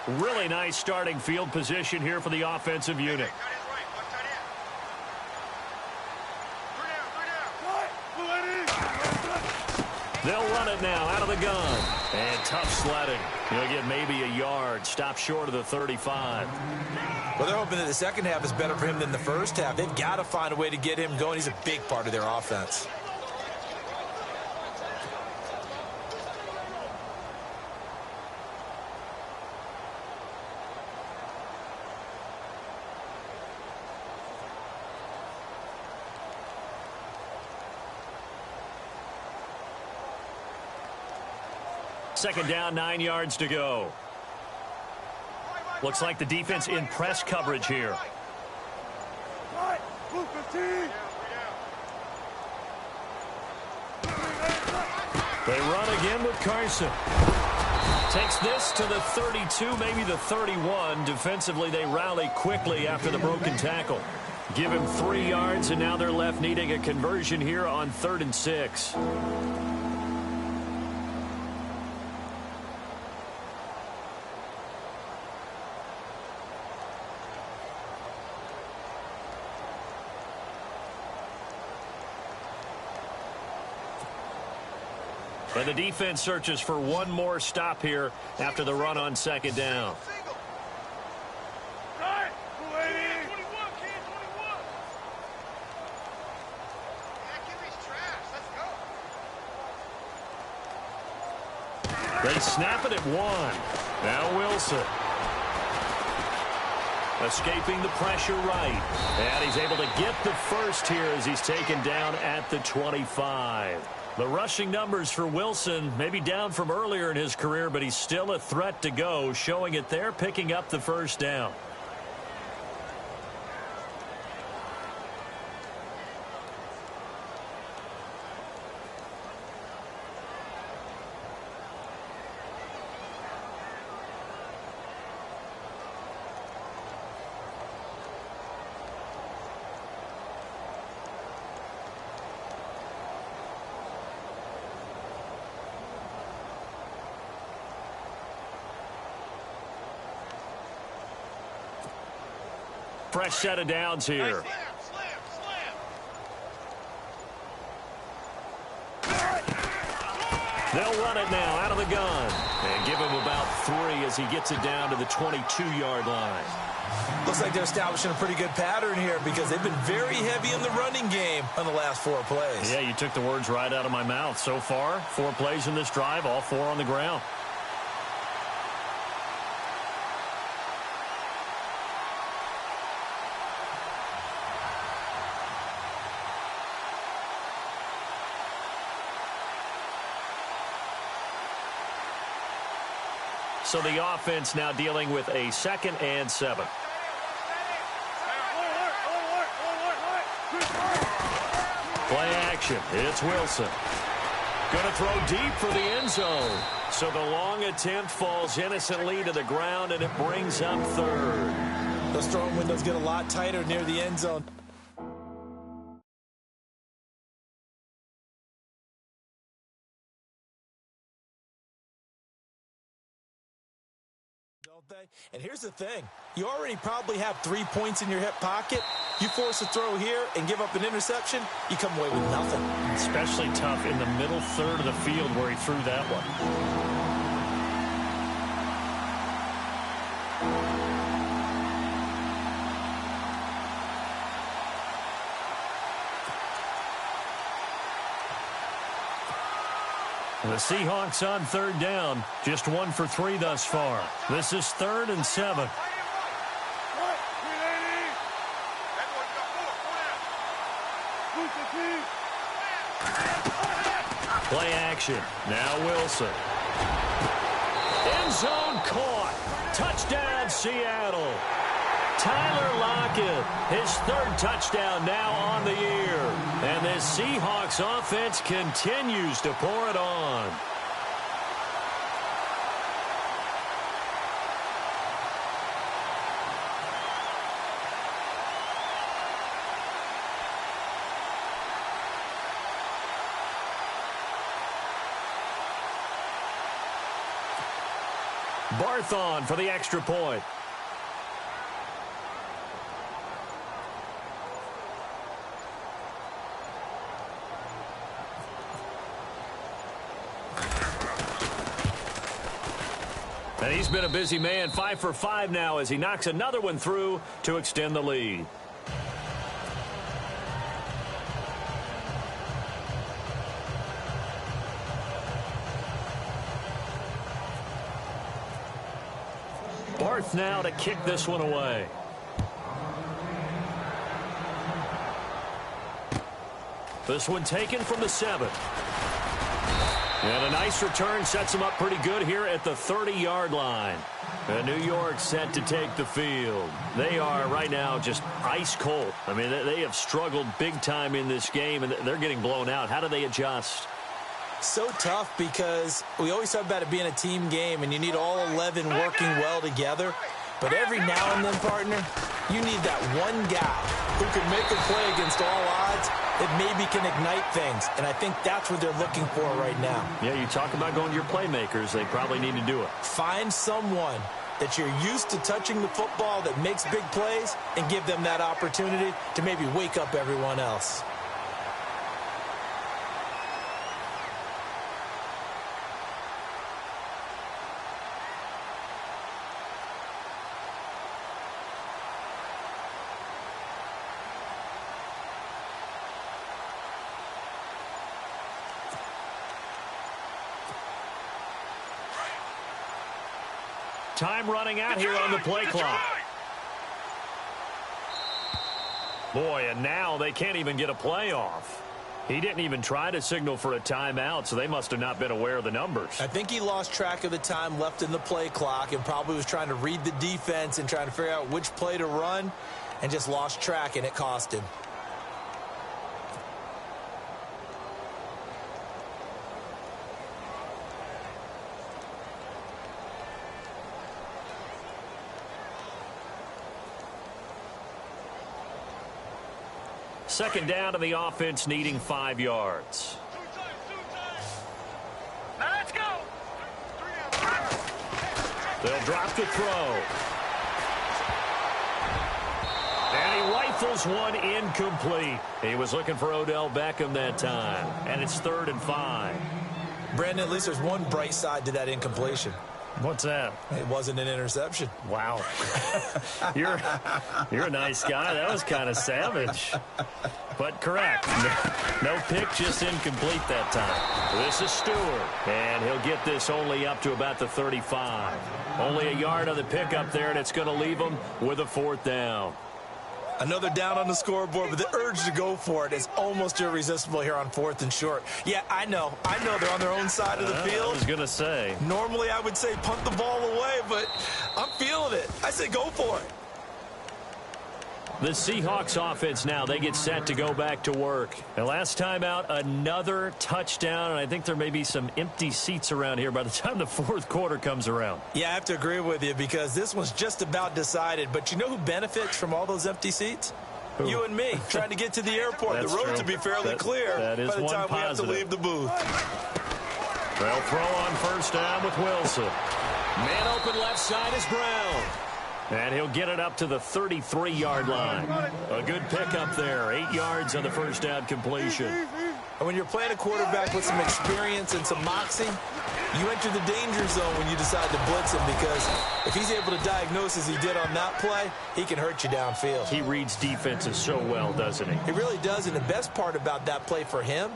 Really nice starting field position here for the offensive unit. They'll run it now out of the gun. And tough sledding. He'll get maybe a yard. Stop short of the 35. Well, they're hoping that the second half is better for him than the first half. They've got to find a way to get him going. He's a big part of their offense. Second down, 9 yards to go. Looks like the defense in press coverage here. They run again with Carson. Takes this to the 32, maybe the 31. Defensively, they rally quickly after the broken tackle. Give him 3 yards, and now they're left needing a conversion here on 3rd and 6. And the defense searches for one more stop here after the run on second down. They snap it at 1. Now Wilson. Escaping the pressure right. And he's able to get the first here as he's taken down at the 25. The rushing numbers for Wilson maybe down from earlier in his career, but he's still a threat to go, showing it there, picking up the first down. Fresh set of downs here. They'll run it now out of the gun. And give him about 3 as he gets it down to the 22-yard line. Looks like they're establishing a pretty good pattern here because they've been very heavy in the running game on the last 4 plays. Yeah, you took the words right out of my mouth. So far, 4 plays in this drive, all 4 on the ground. So the offense now dealing with a 2nd and 7. Play action. It's Wilson. Going to throw deep for the end zone. So the long attempt falls innocently to the ground, and it brings up 3rd. Those throwing windows get a lot tighter near the end zone. And here's the thing. You already probably have 3 points in your hip pocket. You force a throw here and give up an interception, you come away with nothing. Especially tough in the middle 3rd of the field where he threw that one. The Seahawks on 3rd down. Just 1 for 3 thus far. This is 3rd and 7. Play action. Now Wilson. End zone caught. Touchdown, Seattle. Tyler Lockett, his 3rd touchdown now on the year. And this Seahawks offense continues to pour it on. Barth on for the extra point. And he's been a busy man, 5 for 5 now as he knocks another one through to extend the lead. Barth now to kick this one away. This one taken from the 7. And a nice return sets him up pretty good here at the 30-yard line. And New York set to take the field. They are right now just ice cold. I mean, they have struggled big time in this game, and they're getting blown out. How do they adjust? So tough because we always talk about it being a team game, and you need all 11 working well together. But every now and then, partner, you need that one guy who can make a play against all odds that maybe can ignite things. And I think that's what they're looking for right now. Yeah, you talk about going to your playmakers. They probably need to do it. Find someone that you're used to touching the football that makes big plays and give them that opportunity to maybe wake up everyone else. Time running out here on the play clock. Boy, and now they can't even get a play off. He didn't even try to signal for a timeout, so they must have not been aware of the numbers. I think he lost track of the time left in the play clock and probably was trying to read the defense and trying to figure out which play to run and just lost track, and it cost him. Second down to the offense, needing 5 yards. Now let's go. They'll drop the throw. And he rifles one incomplete. He was looking for Odell Beckham that time. And it's 3rd and 5. Brandon, at least there's one bright side to that incompletion. What's that? It wasn't an interception. Wow. You're a nice guy. That was kind of savage. But correct. No pick, just incomplete that time. This is Stewart. And he'll get this only up to about the 35. Only a yard on the pickup there, and it's going to leave him with a 4th down. Another down on the scoreboard, but the urge to go for it is almost irresistible here on 4th and short. Yeah, I know they're on their own side of the field. I was going to say. Normally I would say punt the ball away, but I'm feeling it. I say go for it. The Seahawks offense now, they get set to go back to work. And last time out, another touchdown, and I think there may be some empty seats around here by the time the 4th quarter comes around. Yeah, I have to agree with you because this one's just about decided. But you know who benefits from all those empty seats? Who? You and me, trying to get to the airport. The roads will be fairly clear that is by the time we have to leave the booth. They'll throw on 1st down with Wilson. Man open left side is Brown. And he'll get it up to the 33-yard line. A good pickup there. 8 yards on the 1st down completion. And when you're playing a quarterback with some experience and some moxie, you enter the danger zone when you decide to blitz him because if he's able to diagnose as he did on that play, he can hurt you downfield. He reads defenses so well, doesn't he? He really does, and the best part about that play for him,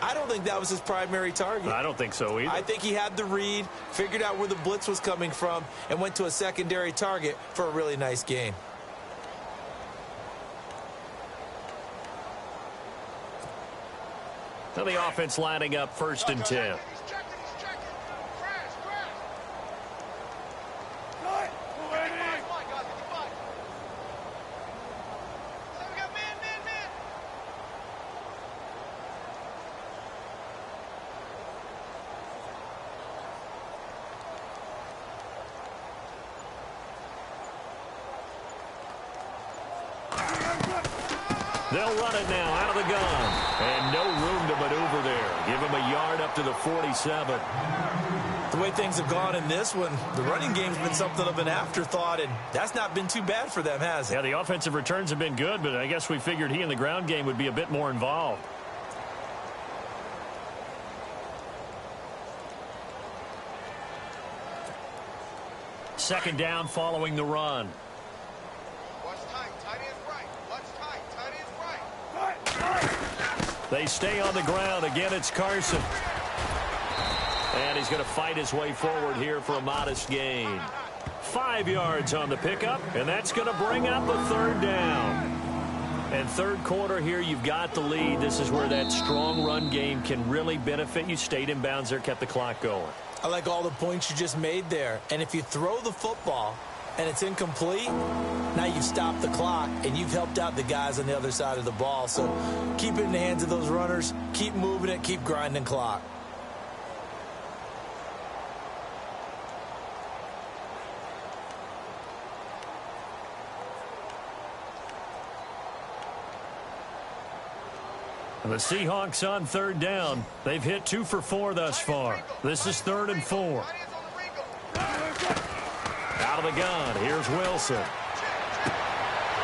I don't think that was his primary target. I don't think so either. I think he had the read, figured out where the blitz was coming from, and went to a secondary target for a really nice gain. Now the offense lining up 1st and 10. They'll run it now out of the gun. And no room to maneuver there. Give him a yard up to the 47. The way things have gone in this one, the running game's been something of an afterthought, and that's not been too bad for them, has it? Yeah, the offensive returns have been good, but I guess we figured he in the ground game would be a bit more involved. Second down following the run. Watch time. Tight end's right. Watch time. Tight end's right. They stay on the ground. Again, it's Carson. And he's going to fight his way forward here for a modest gain. 5 yards on the pickup, and that's going to bring up a third down. And third quarter here, you've got the lead. This is where that strong run game can really benefit you. Stayed in bounds there, kept the clock going. I like all the points you just made there. And if you throw the football and it's incomplete, now you've stopped the clock and you've helped out the guys on the other side of the ball. So keep it in the hands of those runners. Keep moving it. Keep grinding clock. The Seahawks on third down. They've hit 2 for 4 thus far. This is 3rd and 4. Out of the gun. Here's Wilson.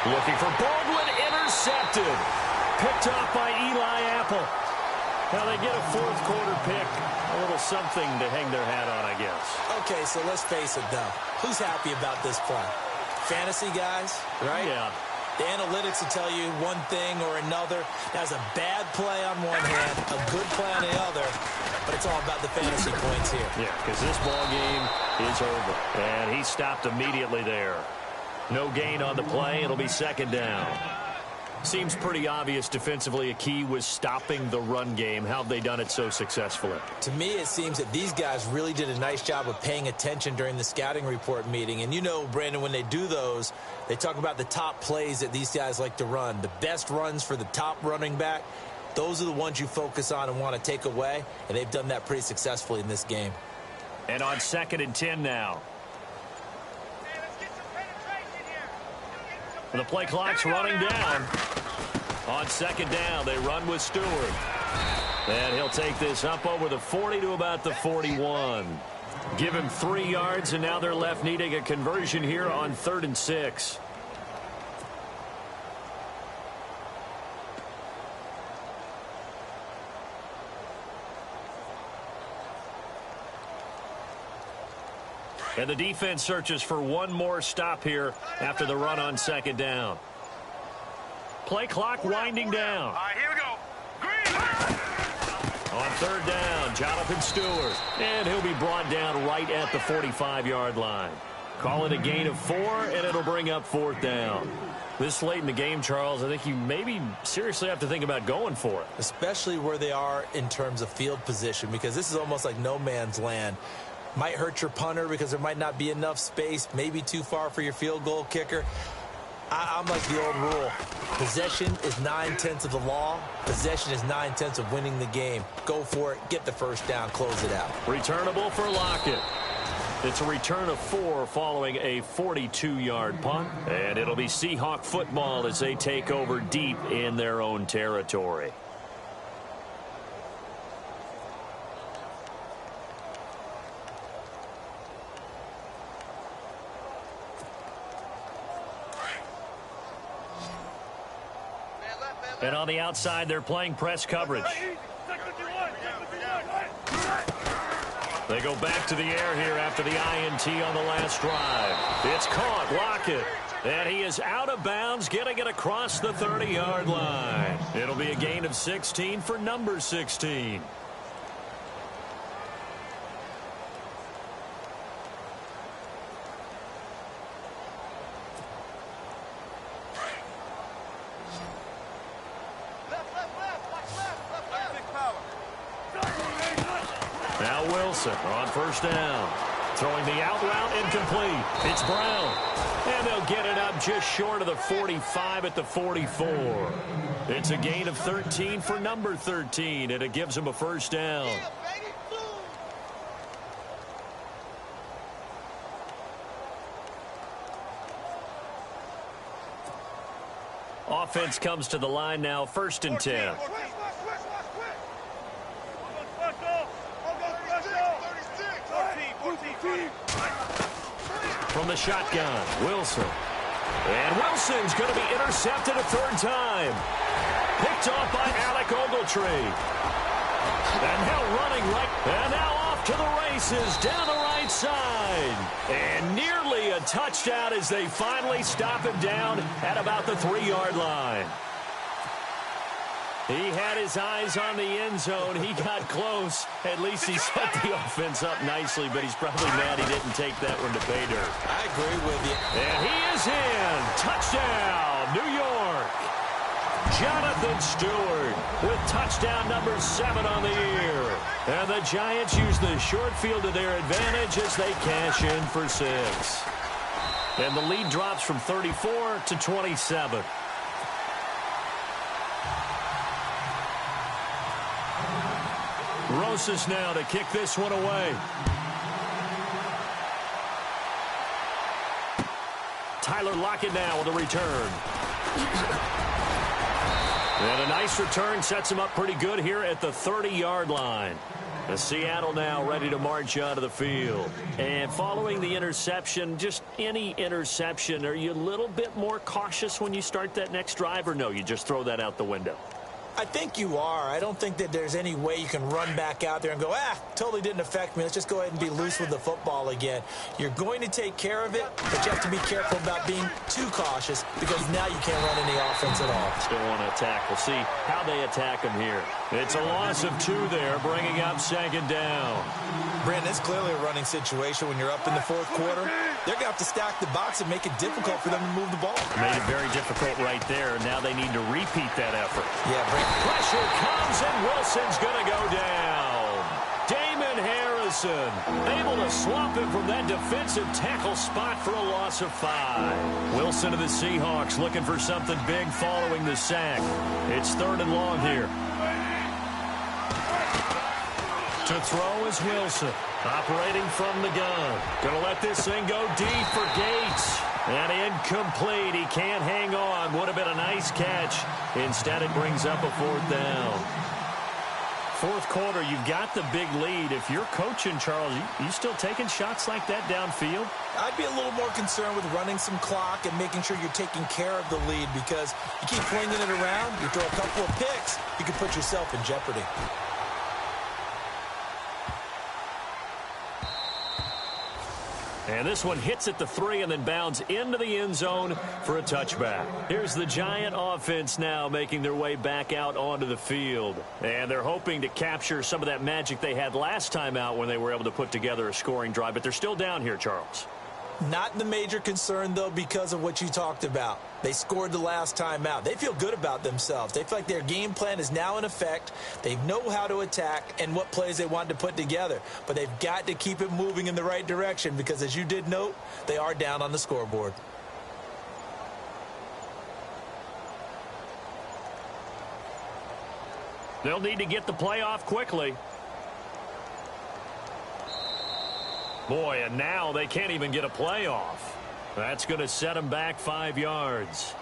Looking for Baldwin. Intercepted. Picked off by Eli Apple. Now they get a fourth quarter pick. A little something to hang their hat on, I guess. Okay, so let's face it, though. Who's happy about this play? Fantasy guys, right? Yeah. The analytics will tell you one thing or another. That's a bad play on one hand, a good play on the other, but it's all about the fantasy points here. Yeah, because this ball game is over. And he stopped immediately there. No gain on the play. It'll be second down. Seems pretty obvious defensively a key was stopping the run game. How have they done it so successfully? To me, it seems that these guys really did a nice job of paying attention during the scouting report meeting. And you know, Brandon, when they do those, they talk about the top plays that these guys like to run. The best runs for the top running back, those are the ones you focus on and want to take away. And they've done that pretty successfully in this game. And on 2nd and 10 now. The play clock's running down. On 2nd down, they run with Stewart. And he'll take this up over the 40 to about the 41. Give him 3 yards, and now they're left needing a conversion here on 3rd and 6. And the defense searches for one more stop here after the run on 2nd down. Play clock winding down. All right, here we go. Green. On 3rd down, Jonathan Stewart. And he'll be brought down right at the 45-yard line. Call it a gain of 4, and it'll bring up 4th down. This late in the game, Charles, I think you maybe seriously have to think about going for it. Especially where they are in terms of field position, because this is almost like no man's land. Might hurt your punter because there might not be enough space, maybe too far for your field goal kicker. I'm like the old rule. Possession is 9/10 of the law. Possession is 9/10 of winning the game. Go for it. Get the first down. Close it out. Returnable for Lockett. It's a return of 4 following a 42-yard punt. And it'll be Seahawk football as they take over deep in their own territory. And on the outside, they're playing press coverage. They go back to the air here after the INT on the last drive. It's caught. Lockett. And he is out of bounds, getting it across the 30-yard line. It'll be a gain of 16 for number 16. Now Wilson on 1st down. Throwing the out route incomplete. It's Brown. And they'll get it up just short of the 45 at the 44. It's a gain of 13 for number 13, and it gives them a 1st down. Offense comes to the line now, 1st and 10. From the shotgun, Wilson. And Wilson's going to be intercepted a third time. Picked off by Alec Ogletree. And now running right. And now off to the races down the right side. And nearly a touchdown as they finally stop him down at about the 3-yard line. He had his eyes on the end zone. He got close. At least he set the offense up nicely, but he's probably mad he didn't take that one to pay dirt. I agree with you. And he is in. Touchdown, New York. Jonathan Stewart with touchdown number 7 on the year. And the Giants use the short field to their advantage as they cash in for 6. And the lead drops from 34 to 27. Rosas now to kick this one away. Tyler Lockett now with a return. And a nice return sets him up pretty good here at the 30-yard line. The Seattle now ready to march onto the field. And following the interception, just any interception, are you a little bit more cautious when you start that next drive, or no, you just throw that out the window? I think you are. I don't think that there's any way you can run back out there and go, totally didn't affect me. Let's just go ahead and be loose with the football again. You're going to take care of it, but you have to be careful about being too cautious because now you can't run any offense at all. Still want to attack. We'll see how they attack him here. It's a loss of 2 there, bringing up 2nd down. Brandon, it's clearly a running situation when you're up in the 4th quarter. They're going to have to stack the box and make it difficult for them to move the ball. Made it very difficult right there. Now they need to repeat that effort. Yeah, Brandon. Pressure comes, and Wilson's going to go down. Damon Harrison able to swap him from that defensive tackle spot for a loss of 5. Wilson to the Seahawks looking for something big following the sack. It's 3rd and long here. To throw is Wilson, operating from the gun. Going to let this thing go deep for Gates. And incomplete. He can't hang on. Would have been a nice catch. Instead, it brings up a 4th down. 4th quarter, you've got the big lead. If you're coaching, Charles, you still taking shots like that downfield? I'd be a little more concerned with running some clock and making sure you're taking care of the lead because you keep flinging it around, you throw a couple of picks, you can put yourself in jeopardy. And this one hits at the 3 and then bounds into the end zone for a touchback. Here's the Giant offense now making their way back out onto the field. And they're hoping to capture some of that magic they had last time out when they were able to put together a scoring drive. But they're still down here, Charles. Not the major concern, though, because of what you talked about. They scored the last time out. They feel good about themselves. They feel like their game plan is now in effect. They know how to attack and what plays they want to put together. But they've got to keep it moving in the right direction because, as you did note, they are down on the scoreboard. They'll need to get the play off quickly. Boy, and now they can't even get a play off. That's going to set them back 5 yards.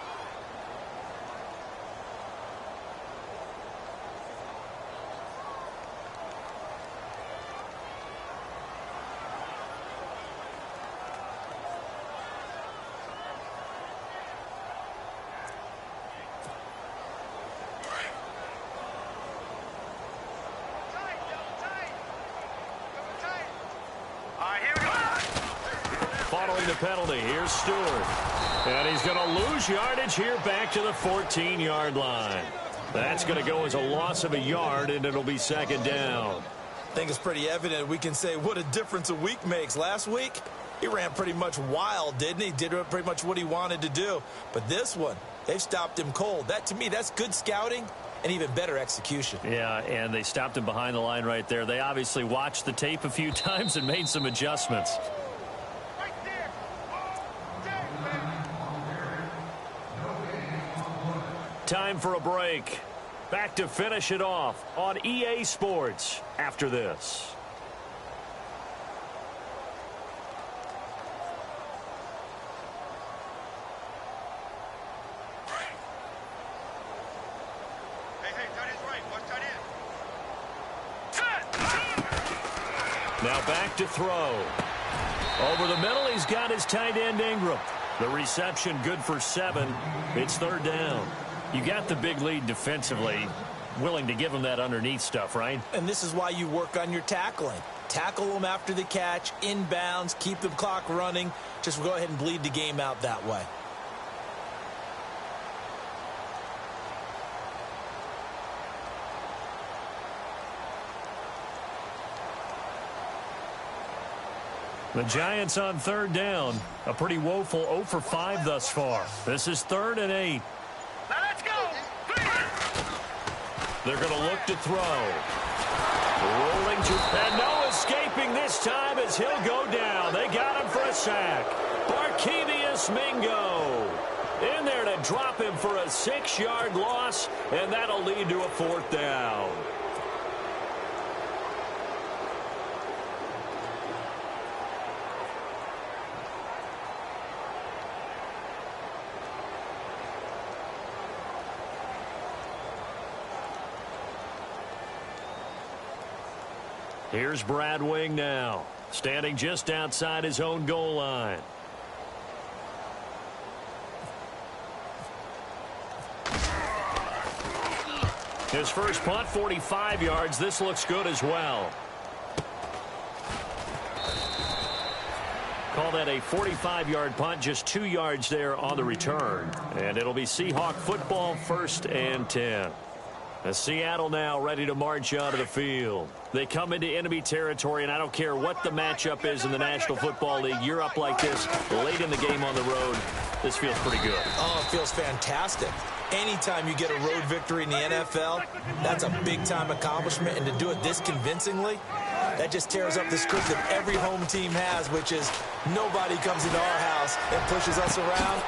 Following the penalty, here's Stewart. And he's going to lose yardage here back to the 14-yard line. That's going to go as a loss of a yard, and it'll be 2nd down. I think it's pretty evident we can say what a difference a week makes. Last week, he ran pretty much wild, didn't he? Did pretty much what he wanted to do. But this one, they've stopped him cold. That, to me, that's good scouting and even better execution. Yeah, and they stopped him behind the line right there. They obviously watched the tape a few times and made some adjustments. Time for a break. Back to finish it off on EA Sports after this. Hey, tight end's right. Watch tight end. Now back to throw. Over the middle, he's got his tight end, Ingram. The reception good for 7. It's third down. You got the big lead defensively. Willing to give him that underneath stuff, right? And this is why you work on your tackling. Tackle them after the catch, inbounds, keep the clock running. Just go ahead and bleed the game out that way. The Giants on third down. A pretty woeful 0 for 5 thus far. This is 3rd and 8. Now let's go. They're going to look to throw. Rolling to, and no escaping this time as he'll go down. They got him for a sack. Barkevius Mingo in there to drop him for a 6-yard loss, and that'll lead to a 4th down. Here's Brad Wing now, standing just outside his own goal line. His first punt, 45 yards. This looks good as well. Call that a 45-yard punt, just 2 yards there on the return. And it'll be Seahawk football, 1st and 10. As Seattle now ready to march out of the field. They come into enemy territory, and I don't care what the matchup is in the National Football League. You're up like this late in the game on the road. This feels pretty good. Oh, it feels fantastic. Anytime you get a road victory in the NFL, that's a big-time accomplishment. And to do it this convincingly, that just tears up the script that every home team has, which is nobody comes into our house and pushes us around.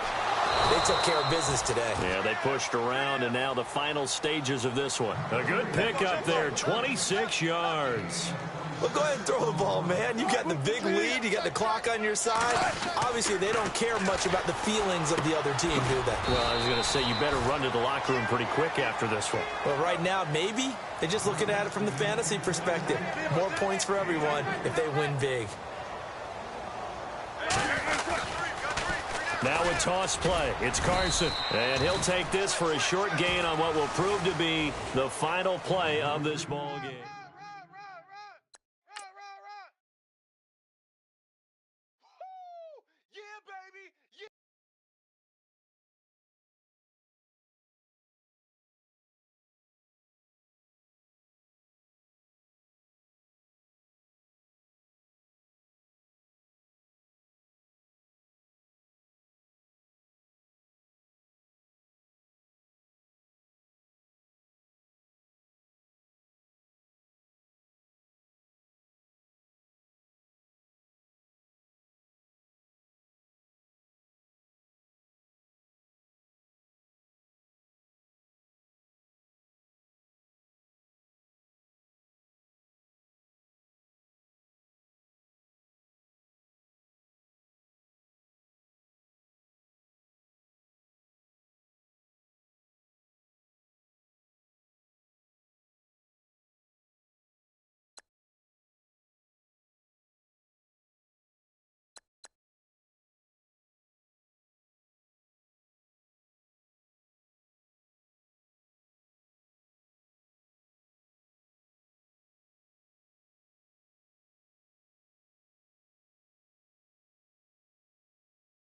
They took care of business today. Yeah, they pushed around, and now the final stages of this one. A good pickup there, 26 yards. Well, go ahead and throw the ball, man. You got the big lead. You got the clock on your side. Obviously, they don't care much about the feelings of the other team, do they? Well, I was going to say, you better run to the locker room pretty quick after this one. Well, right now, maybe they're just looking at it from the fantasy perspective. More points for everyone if they win big. Now a toss play. It's Carson. And he'll take this for a short gain on what will prove to be the final play of this ball game.